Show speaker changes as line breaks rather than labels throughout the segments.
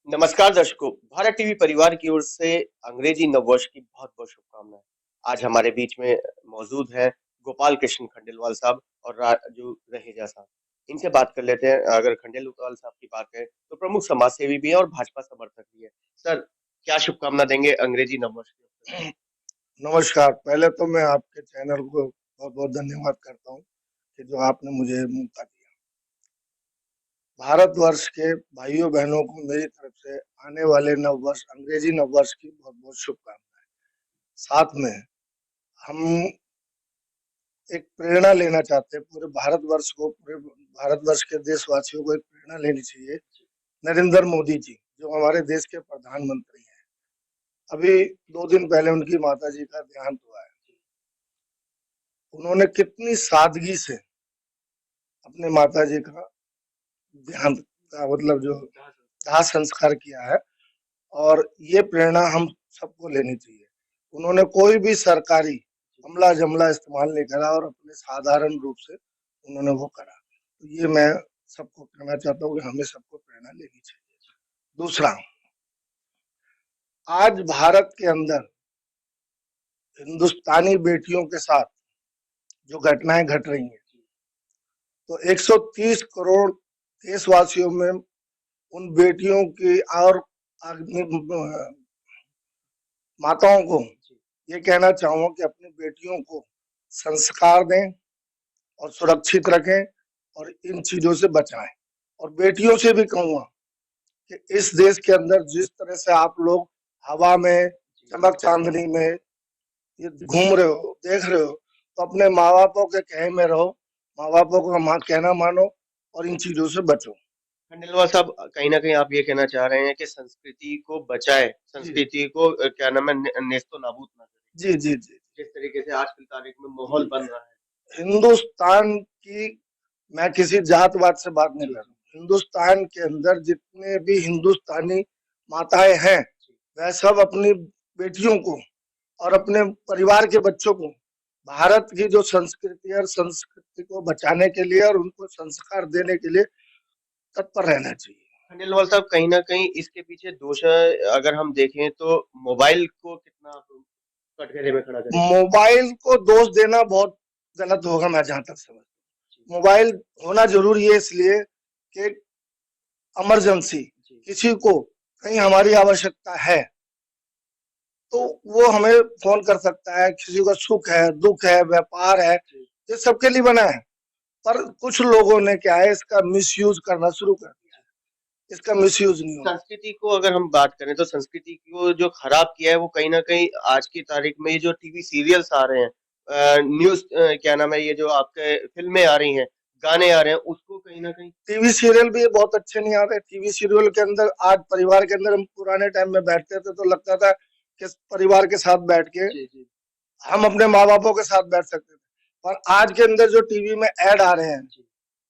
नमस्कार दर्शकों, भारत टीवी परिवार की ओर से अंग्रेजी नववर्ष की बहुत-बहुत शुभकामनाएँ। आज हमारे बीच में मौजूद हैं गोपाल कृष्ण खंडेलवाल साहब और राजू रहेजा साहब। इनसे बात कर लेते हैं। अगर खंडेलवाल साहब की बात करें, तो प्रमुख समाज सेवी भी हैं और भाजपा समर्थक भी हैं। सर, क्या शुभकामना देंगे अंग्रेजी नववर्ष के अवसर पर?
नमस्कार। पहले तो मैं आपके चैनल को बहुत-बहुत धन्यवाद करता हूँ कि जो आपने मुझे मौका दिया। भारतवर्ष के भाइयों-बहनों को मेरी तरफ से आने वाले नववर्ष अंग्रेजी नववर्ष की बहुत-बहुत शुभकामनाएँ। साथ में हम एक प्रेरणा लेना चाहते हैं पूरे भारतवर्ष के देशवासियों को एक प्रेरणा लेनी चाहिए। नरेंद्र मोदी जी, जो हमारे देश के प्रधानमंत्री हैं। अभी 2 दिन पहले उनकी माताजी का देहांत हुआ है। उन्होंने कितनी सादगी से अपने माताजी का देहांत का मतलब जो दाह संस्कार किया है और ये प्रेरणा हम सबको लेनी चाहिए। उन्होंने कोई भी सरकारी अमला-जमला इस्तेमाल नहीं करा और अपने साधारण रूप से उन्होंने वो करा। तो ये मैं सबको कहना चाहता हूँ कि हमें सबको प्रेरणा लेनी चाहिए। दूसरा, आज भारत के अंदर हिंदुस्तानी बेटियों के साथ जो घटनाएँ घट रही हैं, तो 130 करोड़ देशवासियों में उन बेटियों की और माताओं को ये कहना चाहूंगा कि अपनी बेटियों को संस्कार दें और सुरक्षित रखें और इन चीजों से बचाएं। और बेटियों से भी कहूंगा कि इस देश के अंदर जिस तरह से आप लोग हवा में चमक चांदनी में ये घूम रहे हो, देख रहे हो, तो अपने माँ बापों के कहे में रहो, माँ बापों का कहना मानो और इन चीजों से बचो।
खंडेलवाल साहब, कहीं न कहीं आप ये कहना चाह रहे हैं कि संस्कृति को बचाएँ,
जी
संस्कृति को क्या नाम है नेस्तो-नाबूद ना करें।
जी जी जी।
जिस तरीके से आज की तारीख में माहौल बन रहा है।
हिंदुस्तान की मैं किसी जात-वात से बात नहीं कर रहा हूँ। हिंदुस्तान के अंदर जितने भी हिंदुस्तानी माताएँ हैं, वह सब अपनी बेटियों को और अपने परिवार के बच्चों को भारत की जो संस्कृति है और संस्कृति को बचाने के लिए और उनको संस्कार देने के लिए तत्पर रहना चाहिए।
खंडेलवाल साहब, कहीं न कहीं इसके पीछे दोष अगर हम देखें तो मोबाइल को कितना आप कटघरे में खड़ा करेंगे?
मोबाइल को दोष देना बहुत गलत होगा मैं जहाँ तक समझता हूँ। मोबाइल होना ज़रूरी है इसलिए कि इमरजेंसी
जी,
किसी को कहीं हमारी आवश्यकता है तो वो हमें फोन कर सकता है। किसी का सुख है, दुख है, व्यापार है,
जी।
ये सबके लिए बना है। पर कुछ लोगों ने क्या है इसका मिसयूज करना शुरू कर दिया है। इसका मिसयूज नहीं होना।
संस्कृति को अगर हम बात करें तो संस्कृति को जो खराब किया है वो कहीं न कहीं आज की तारीख में ये जो टीवी सीरियल्स आ रहे हैं, न्यूज़ क्या नाम है, ये जो आपके फ़िल्में आ रही हैं, गाने आ रहे हैं, उसको कहीं न कहीं।
टीवी सीरियल भी बहुत अच्छे नहीं आते। टीवी सीरियल के अंदर आज परिवार के अंदर हम पुराने टाइम में बैठते थे तो लगता था कि परिवार के साथ बैठ के
जी, जी।
हम अपने माँ बापों के साथ बैठ सकते थे। और आज के अंदर जो टीवी में ऐड आ रहे हैं
जी,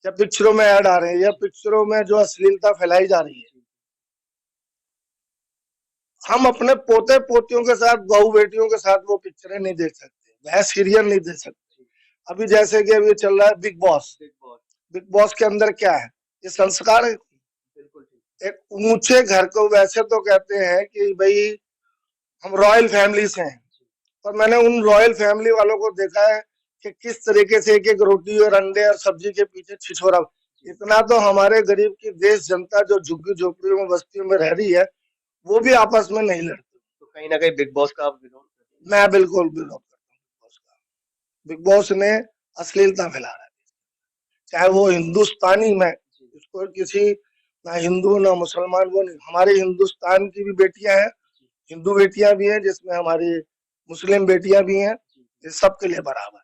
या पिक्चरों में ऐड आ रहे हैं या पिक्चरों में जो अश्लीलता फैलाई जा रही है,
जी।
हम अपने पोते पोतियों के साथ बहू बेटियों के साथ वो पिक्चरें नहीं देख सकते, वह सीरियल नहीं देख सकते।
जी,
अभी जैसे कि अभी चल रहा है big boss.
Big boss.
Big boss के अंदर क्या है, ये संस्कार है।
बिल्कुल ठीक।
एक ऊंचे घर को वैसे तो कहते हैं कि भाई हम रॉयल फैमिली से हैं, पर मैंने उन रॉयल फैमिली वालों को देखा है कि किस तरीके से एक एक रोटी और अंडे और सब्जी के पीछे छिछोरा। इतना तो हमारे गरीब की देश जनता जो झुग्गी झोपड़ियों में बस्तियों में रह रही है वो भी आपस में नहीं लड़ती।
तो कहीं न कहीं बिग बॉस का आप विरोध करते हैं।
मैं बिल्कुल विरोध करता हूँ बिग बॉस का। बिग बॉस ने अश्लीलता फैला रहा है, चाहे वो हिंदुस्तानी में
जी,
इसको किसी ना हिंदू ना मुसलमान वो नहीं, हमारे हिंदुस्तान की भी बेटियां हैं,
जी,
हिंदू बेटियां भी हैं जिसमें हमारी मुस्लिम बेटियां भी हैं।
जी।
ये सबके लिए बराबर है।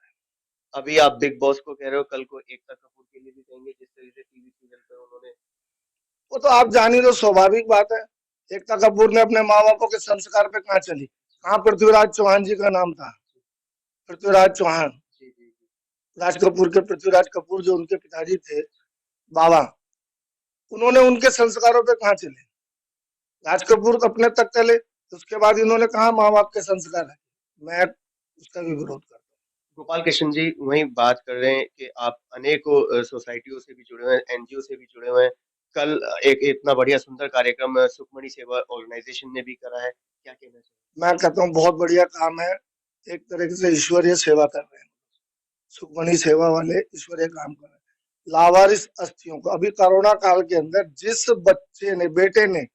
अभी आप बिग बॉस को कह रहे हो, कल को एकता कपूर के लिए भी कहेंगे जिस तरह से टीवी सीरियल पे उन्होंने।
वो तो आप जान ही लो, स्वाभाविक बात है। एकता कपूर ने अपने माँ बापों के संस्कार पे कहाँ चली, कहाँ पृथ्वीराज चौहान जी का नाम था, पृथ्वीराज चौहान,
जी, जी, जी।
राज कपूर के पृथ्वीराज कपूर जो उनके पिताजी थे बाबा, उन्होंने उनके संस्कारों पे कहाँ चले। राज कपूर अपने तक चले, उसके बाद इन्होंने कहा माँ बाप के संस्कार है। मैं उसका भी विरोध करता
गोपाल कृष्ण जी, वहीं बात कर रहे हैं कि आप अनेकों सोसाइटियों से भी जुड़े हुए हैं, एनजीओ से भी जुड़े हुए हैं। कल एक इतना बढ़िया सुंदर कार्यक्रम सुखमणि सेवा ऑर्गेनाइजेशन ने भी करा है, क्या कहना चाहिए?
मैं कहता हूँ बहुत बढ़िया काम है, एक तरीके से ईश्वरीय सेवा कर रहे हैं। सुखमणि सेवा वाले ईश्वरीय काम कर रहे हैं। लावारिस अस्थियों को अभी कोरोना काल के अंदर जिस बच्चे ने, बेटे ने,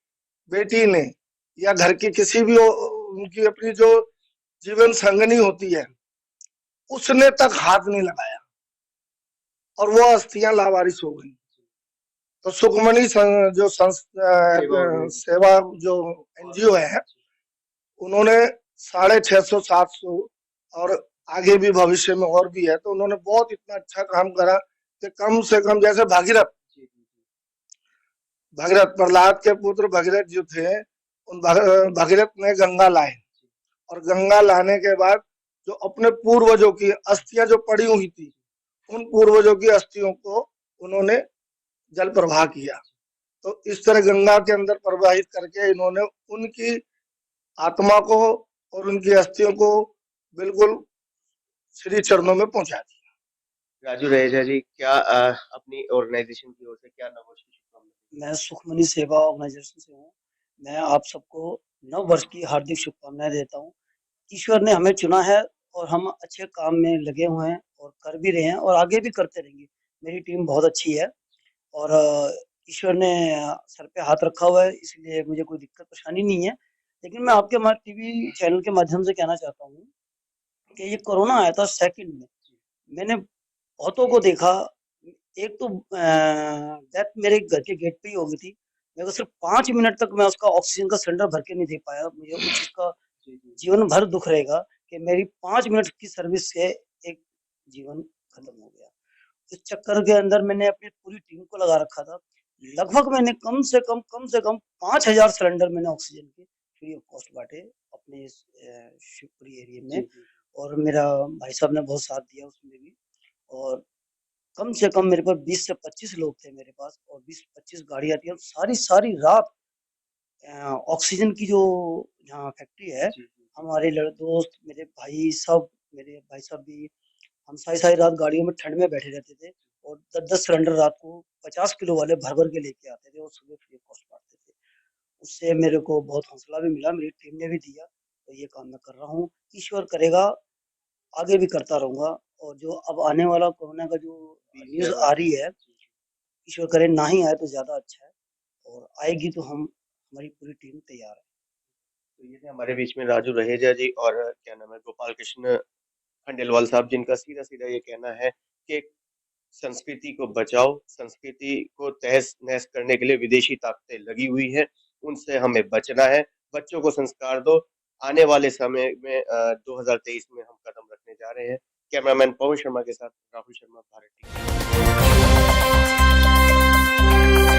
बेटी ने या घर की किसी भी उनकी अपनी जो जीवन संगनी होती है, उसने तक हाथ नहीं लगाया और वो अस्थियां लावारिस हो गई। तो सुखमणि जो सेवा जो एनजीओ है, उन्होंने 650 700 और आगे भी भविष्य में और भी है, तो उन्होंने बहुत इतना अच्छा काम करा कि कम से कम जैसे भगीरथ प्रहलाद के पुत्र भगीरथ जो थे, उन भगीरथ ने गंगा लाए और गंगा लाने के बाद जो अपने पूर्वजों की अस्थियां जो पड़ी हुई थी, उन पूर्वजों की अस्थियों को उन्होंने जल प्रवाह किया। तो इस तरह गंगा के अंदर प्रवाहित करके इन्होंने उनकी आत्मा को और उनकी अस्थियों को बिल्कुल श्री चरणों में पहुंचा दिया।
राजू रहेजा जी, क्या अपनी ऑर्गेनाइजेशन की ओर से क्या नववर्ष की शुभकामनाएं?
मैं सुखमणि सेवा ऑर्गेनाइजेशन से हूँ। मैं आप सबको नव वर्ष की हार्दिक शुभकामनाएं देता हूँ। ईश्वर ने हमें चुना है और हम अच्छे काम में लगे हुए हैं और कर भी रहे हैं और आगे भी करते रहेंगे। मेरी टीम बहुत अच्छी है और ईश्वर ने सर पे हाथ रखा हुआ है, इसलिए मुझे कोई दिक्कत परेशानी नहीं है। लेकिन मैं आपके टीवी चैनल के माध्यम से कहना चाहता हूँ कि ये कोरोना आया था सेकंड में, मैंने बहुतों को देखा। एक तो डेथ मेरे घर के गेट पे ही हो गई थी। मेरे को सिर्फ 5 मिनट तक मैं उसका ऑक्सीजन का सिलेंडर भर के नहीं दे पाया। मुझे उस चीज़ का जीवन भर दुःख रहेगा कि मेरी 5 मिनट की सर्विस से एक जीवन खत्म हो गया। इस चक्कर के अंदर मैंने अपनी पूरी टीम को लगा रखा था। लगभग मैंने कम से कम 5000 सिलेंडर मैंने ऑक्सीजन के फ्री ऑफ कॉस्ट बाँटे अपने इस शिवपुरी एरिया में और मेरा भाई साहब ने बहुत साथ दिया उसमें भी। और कम से कम मेरे पास 20 से 25 लोग थे मेरे पास और 20-25 गाड़ियाँ थी और सारी रात ऑक्सीजन की जो यहाँ फैक्ट्री है, हमारे दोस्त, मेरे भाई सब, मेरे भाई साहब भी, हम सारी रात गाड़ियों में ठंड में बैठे रहते थे और 10-10 सिलेंडर रात को 50 किलो वाले भर के लेके आते थे और सुबह फ्री ऑफ कॉस्ट बाँटते थे। उससे मेरे को बहुत हौसला भी मिला, मेरी टीम ने भी दिया, तो ये काम मैं कर रहा हूँ। ईश्वर करेगा, आगे भी करता रहूँगा और जो अब आने वाला कोरोना का जो न्यूज़ आ रही है, ईश्वर करे ना ही आए तो ज़्यादा अच्छा है और आएगी तो हमारी पूरी टीम तैयार है।
तो ये थे हमारे बीच में राजू रहेजा जी और क्या नाम है, गोपाल कृष्ण खंडेलवाल साहब, जिनका सीधा-सीधा ये कहना है कि संस्कृति को बचाओ, संस्कृति को तहस-नहस करने के लिए विदेशी ताकतें लगी हुई हैं, उनसे हमें बचना है, बच्चों को संस्कार दो। आने वाले समय में 2023 में हम कदम रखने जा रहे हैं। कैमरामैन पवन शर्मा के साथ राहुल शर्मा, भारत टीवी।